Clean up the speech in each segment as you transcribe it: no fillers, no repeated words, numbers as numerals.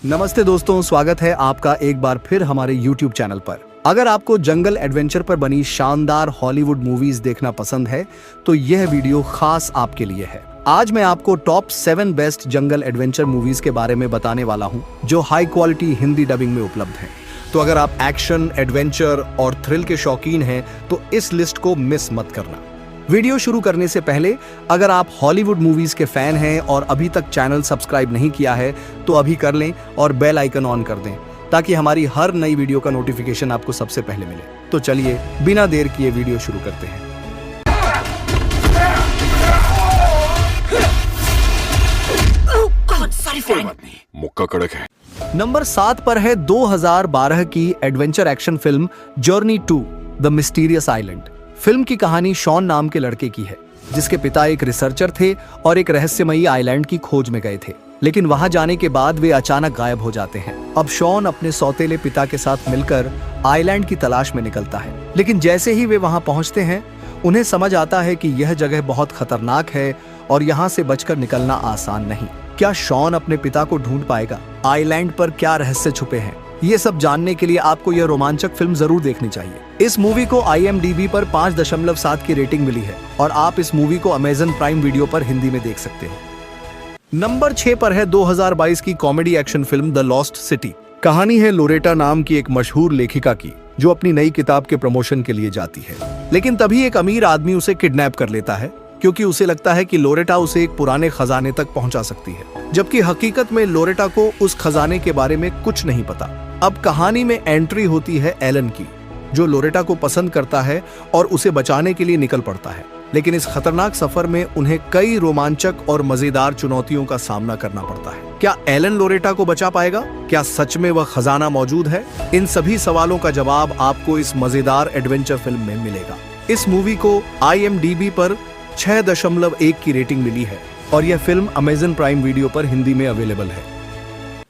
नमस्ते दोस्तों, स्वागत है आपका एक बार फिर हमारे YouTube चैनल पर। अगर आपको जंगल एडवेंचर पर बनी शानदार हॉलीवुड मूवीज देखना पसंद है तो यह वीडियो खास आपके लिए है। आज मैं आपको टॉप 7 बेस्ट जंगल एडवेंचर मूवीज के बारे में बताने वाला हूं जो हाई क्वालिटी हिंदी डबिंग में उपलब्ध हैं। तो अगर आप एक्शन, एडवेंचर और थ्रिल के शौकीन हैं तो इस लिस्ट को मिस मत करना। वीडियो शुरू करने से पहले अगर आप हॉलीवुड मूवीज के फैन हैं और अभी तक चैनल सब्सक्राइब नहीं किया है तो अभी कर लें और बेल आइकन ऑन कर दें ताकि हमारी हर नई वीडियो का नोटिफिकेशन आपको सबसे पहले मिले। तो चलिए बिना देर किए वीडियो शुरू करते हैं। कोई बात नहीं, मुक्का कड़क है। नंबर 7 पर है 2012 की adventure action film journey to the mysterious island. Film की कहानी शॉन नाम के लड़के की है जिसके पिता एक रिसर्चर थे और एक रहस्यमयी आइलैंड की खोज में गए थे, लेकिन वहां जाने के बाद वे अचानक गायब हो जाते हैं। अब शॉन अपने सौतेले पिता के साथ मिलकर आइलैंड की तलाश में निकलता है, लेकिन जैसे ही वे वहां पहुंचते हैं उन्हें समझ आता है कि यह जगह बहुत खतरनाक है और यहाँ से बचकर निकलना आसान नहीं। क्या शॉन अपने पिता को ढूंढ पाएगा? आइलैंड पर क्या रहस्य छुपे हैं? ये सब जानने के लिए आपको यह रोमांचक फिल्म जरूर देखनी चाहिए। इस मूवी को IMDb पर 5.7 की रेटिंग मिली है और आप इस मूवी को Amazon प्राइम वीडियो पर हिंदी में देख सकते हो। नंबर 6 पर है 2022 की comedy action film the lost city. कहानी है लोरेटा नाम की एक मशहूर लेखिका की जो अपनी नई किताब के प्रमोशन के लिए जाती है, लेकिन तभी एक अमीर आदमी उसे किडनैप कर लेता है क्योंकि उसे लगता है कि लोरेटा उसे एक पुराने खजाने तक पहुंचा सकती है, जबकि हकीकत में लोरेटा को उस खजाने के बारे में कुछ नहीं पता। अब कहानी में एंट्री होती है एलन की, जो लोरेटा को पसंद करता है और उसे बचाने के लिए निकल पड़ता है, लेकिन इस खतरनाक सफर में उन्हें कई रोमांचक और मजेदार चुनौतियों का सामना करना पड़ता है। क्या एलन लोरेटा को बचा पाएगा? क्या सच में वह खजाना मौजूद है? इन सभी सवालों का जवाब आपको इस मजेदार एडवेंचर फिल्म में मिलेगा। इस मूवी को IMDb पर 6.1 की रेटिंग मिली है और यह फिल्म Amazon प्राइम वीडियो पर हिंदी में अवेलेबल है।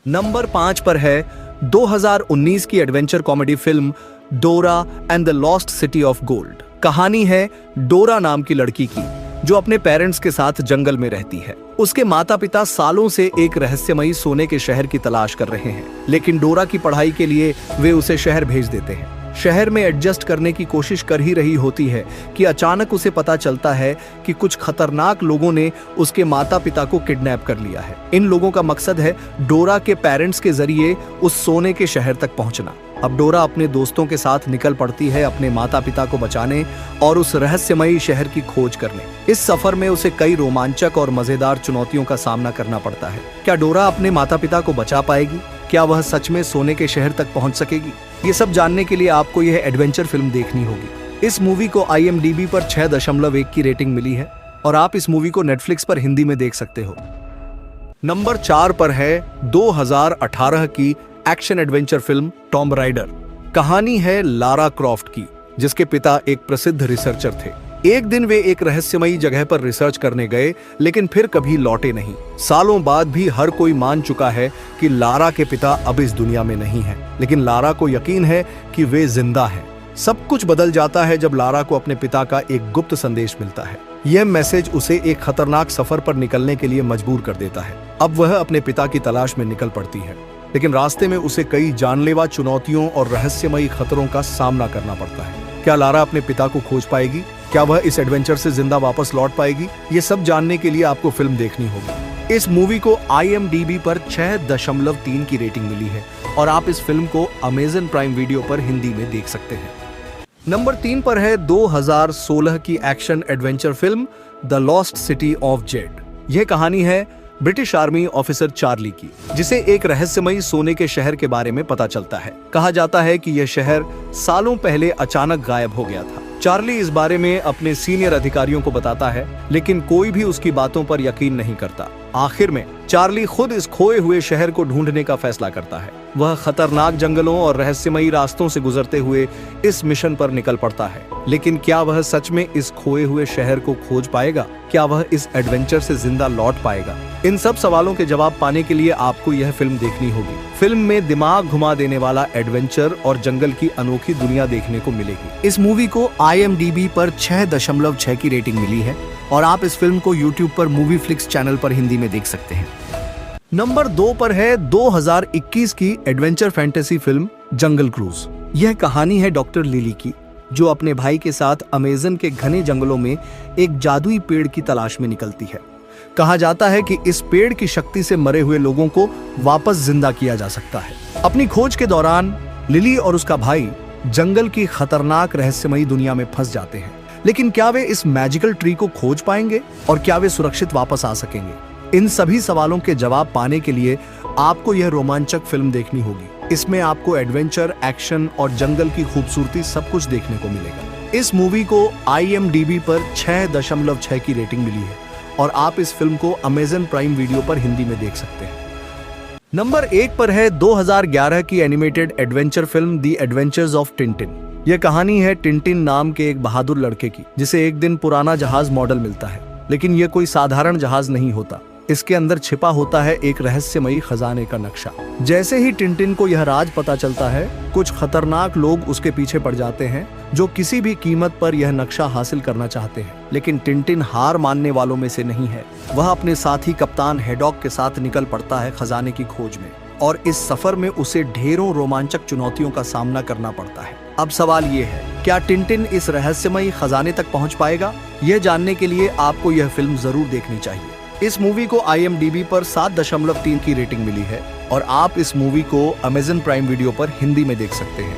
नंबर 5 पर है 2019 की एडवेंचर कॉमेडी फिल्म डोरा and the lost city of gold. कहानी है डोरा नाम की लड़की की जो अपने पेरेंट्स के साथ जंगल में रहती है। उसके माता पिता सालों से एक रहस्यमयी सोने के शहर की तलाश कर रहे हैं, लेकिन डोरा की पढ़ाई के लिए वे उसे शहर भेज देते हैं। शहर में एडजस्ट करने की कोशिश कर ही रही होती है कि अचानक उसे पता चलता है कि कुछ खतरनाक लोगों ने उसके माता पिता को किडनैप कर लिया है। इन लोगों का मकसद है डोरा के पेरेंट्स के जरिए उस सोने के शहर तक पहुंचना। अब डोरा अपने दोस्तों के साथ निकल पड़ती है अपने माता पिता को बचाने और उस रहस्यमयी शहर की खोज करने। इस सफर में उसे कई रोमांचक और मजेदार चुनौतियों का सामना करना पड़ता है। क्या डोरा अपने माता पिता को बचा पाएगी? क्या वह सच में सोने के शहर तक पहुंच सकेगी? ये सब जानने के लिए आपको यह एडवेंचर फिल्म देखनी होगी। इस मूवी को IMDb पर 6.1 की रेटिंग मिली है और आप इस मूवी को Netflix पर हिंदी में देख सकते हो। नंबर 4 पर है 2018 की action adventure film Tom rider. कहानी है लारा क्रॉफ्ट की जिसके पिता एक प्रसिद्ध रिसर्चर थे। एक दिन वे एक रहस्यमयी जगह पर रिसर्च करने गए, लेकिन फिर कभी लौटे नहीं। सालों बाद भी हर कोई मान चुका है कि लारा के पिता अब इस दुनिया में नहीं हैं, लेकिन लारा को यकीन है कि वे जिंदा हैं। सब कुछ बदल जाता है जब लारा को अपने पिता का एक गुप्त संदेश मिलता है। यह मैसेज उसे एक खतरनाक सफर पर निकलने के लिए मजबूर कर देता है। अब वह अपने पिता की तलाश में निकल पड़ती है, लेकिन रास्ते में उसे कई जानलेवा चुनौतियों और रहस्यमयी खतरों का सामना करना पड़ता है। क्या लारा अपने पिता को खोज पाएगी? क्या वह इस एडवेंचर से जिंदा वापस लौट पाएगी? ये सब जानने के लिए आपको फिल्म देखनी होगी। इस मूवी को IMDb पर 6.3 की रेटिंग मिली है और आप इस फिल्म को Amazon प्राइम वीडियो पर हिंदी में देख सकते हैं। नंबर 3 पर है 2016 की action adventure film the lost city of Z. यह कहानी है ब्रिटिश आर्मी ऑफिसर चार्ली की, जिसे एक रहस्यमयी सोने के शहर के बारे में पता चलता है। कहा जाता है कि यह शहर सालों पहले अचानक गायब हो गया था। चार्ली इस बारे में अपने सीनियर अधिकारियों को बताता है, लेकिन कोई भी उसकी बातों पर यकीन नहीं करता। आखिर में चार्ली खुद इस खोए हुए शहर को ढूंढने का फैसला करता है। वह खतरनाक जंगलों और रहस्यमयी रास्तों से गुजरते हुए इस मिशन पर निकल पड़ता है, लेकिन क्या वह सच में इस खोए हुए शहर को खोज पाएगा? क्या वह इस एडवेंचर से जिंदा लौट पाएगा? इन सब सवालों के जवाब पाने के लिए आपको यह फिल्म देखनी होगी। फिल्म में दिमाग घुमा देने वाला एडवेंचर और जंगल की अनोखी दुनिया देखने को मिलेगी। इस मूवी को IMDb पर 6.6 की रेटिंग मिली है और आप इस फिल्म को YouTube पर मूवी फ्लिक्स चैनल पर हिंदी में देख सकते हैं। नंबर 2 पर है 2021 की एडवेंचर फैंटेसी फिल्म जंगल क्रूज। यह कहानी है डॉक्टर लिली की, जो अपने भाई के साथ अमेज़न के घने जंगलों में एक जादुई पेड़ की तलाश में निकलती है। कहा जाता है कि इस पेड़ की शक्ति से मरे हुए लोगों को वापस जिंदा किया जा सकता है। अपनी खोज के दौरान लिली और उसका भाई जंगल की खतरनाक रहस्यमयी दुनिया में फंस जाते हैं, लेकिन क्या वे इस मैजिकल ट्री को खोज पाएंगे और क्या वे सुरक्षित वापस आ सकेंगे? इन सभी सवालों के जवाब पाने के लिए आपको यह रोमांचक फिल्म देखनी होगी। इसमें आपको एडवेंचर, एक्शन और जंगल की खूबसूरती सब कुछ देखने को मिलेगा। इस मूवी को IMDb पर 6.6 की रेटिंग मिली है और आप इस फिल्म को Amazon प्राइम वीडियो पर हिंदी में देख सकते हैं। नंबर 1 पर है 2011 की animated adventure film the adventures of Tintin. यह कहानी है टिंटिन नाम के एक बहादुर लड़के की, जिसे एक दिन पुराना जहाज मॉडल मिलता है, लेकिन यह कोई साधारण जहाज नहीं होता। इसके अंदर छिपा होता है एक रहस्यमयी खजाने का नक्शा। जैसे ही टिंटिन को यह राज पता चलता है, कुछ खतरनाक लोग उसके पीछे पड़ जाते हैं, जो किसी भी कीमत पर यह नक्शा हासिल करना चाहते हैं। लेकिन टिंटिन हार मानने वालों में से नहीं है। वह अपने साथी कप्तान हैडॉक के साथ निकल पड़ता है खजाने की खोज में, और इस सफर में उसे ढेरों रोमांचक चुनौतियों का सामना करना पड़ता है। अब सवाल ये है, क्या टिंटिन इस रहस्यमयी खजाने तक पहुंच पाएगा? यह जानने के लिए आपको यह फिल्म जरूर देखनी चाहिए। इस मूवी को IMDb पर 7.3 की रेटिंग मिली है और आप इस मूवी को Amazon प्राइम वीडियो पर हिंदी में देख सकते हैं।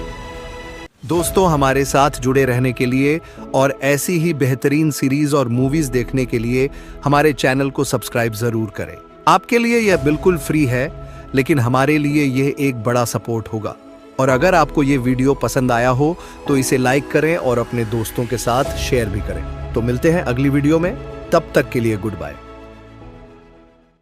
दोस्तों, हमारे साथ जुड़े रहने के लिए और ऐसी ही बेहतरीन सीरीज और मूवीज देखने के लिए हमारे चैनल को सब्सक्राइब जरूर करें। आपके लिए यह बिल्कुल फ्री है, लेकिन हमारे लिए यह एक बड़ा सपोर्ट होगा। और अगर आपको ये वीडियो पसंद आया हो तो इसे लाइक करें और अपने दोस्तों के साथ शेयर भी करें। तो मिलते हैं अगली वीडियो में, तब तक के लिए गुड बाय।